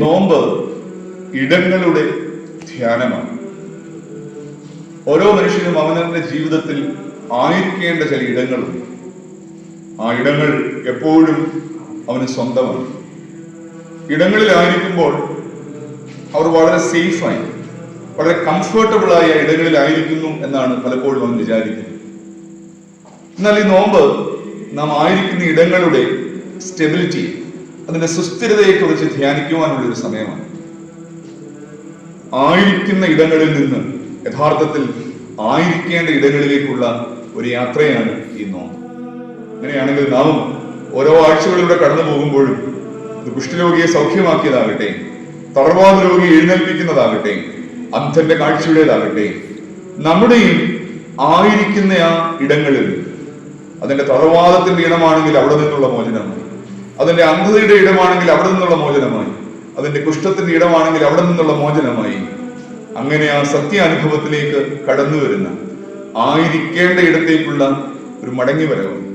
നോമ്പ് ഇടങ്ങളുടെ ധ്യാനമാണ്. ഓരോ മനുഷ്യനും അവനവന്റെ ജീവിതത്തിൽ ആയിരിക്കേണ്ട ചില ഇടങ്ങളുണ്ട്. ആ ഇടങ്ങൾ എപ്പോഴും അവന് സ്വന്തമാണ്. ഇടങ്ങളിലായിരിക്കുമ്പോൾ അവർ വളരെ സേഫായി, വളരെ കംഫർട്ടബിളായ ഇടങ്ങളിലായിരിക്കുന്നു എന്നാണ് പലപ്പോഴും അവൻ വിചാരിക്കുന്നത്. എന്നാൽ ഈ നോമ്പ് നാം ആയിരിക്കുന്ന ഇടങ്ങളുടെ സ്റ്റെബിലിറ്റി, അതിന്റെ സുസ്ഥിരതയെക്കുറിച്ച് ധ്യാനിക്കുവാനുള്ള ഒരു സമയമാണ്. ആയിരിക്കുന്ന ഇടങ്ങളിൽ നിന്ന് യഥാർത്ഥത്തിൽ ആയിരിക്കേണ്ട ഇടങ്ങളിലേക്കുള്ള ഒരു യാത്രയാണ് ഈ നോമ്പ്. അങ്ങനെയാണെങ്കിൽ നാം ഓരോ ആഴ്ചകളിലൂടെ കടന്നു പോകുമ്പോഴും അത് കുഷ്ഠരോഗിയെ സൗഖ്യമാക്കിയതാകട്ടെ, തളർവാദ രോഗിയെ എഴുന്നേൽപ്പിക്കുന്നതാകട്ടെ, അന്ധന്റെ കാഴ്ചയുടേതാകട്ടെ, നമ്മുടെയും ആയിരിക്കുന്ന ആ ഇടങ്ങളിൽ അതിന്റെ തളർവാദത്തിന്റെ ഇടമാണെങ്കിൽ അവിടെ നിന്നുള്ള മോചനമായി, അതിന്റെ അന്ധതയുടെ ഇടമാണെങ്കിൽ അവിടെ നിന്നുള്ള മോചനമായി, അതിന്റെ കുഷ്ഠത്തിന്റെ ഇടമാണെങ്കിൽ അവിടെ നിന്നുള്ള മോചനമായി, അങ്ങനെ ആ സത്യാനുഭവത്തിലേക്ക് കടന്നു വരുന്ന ആയിരിക്കേണ്ട ഇടത്തേക്കുള്ള ഒരു മടങ്ങിവരവ്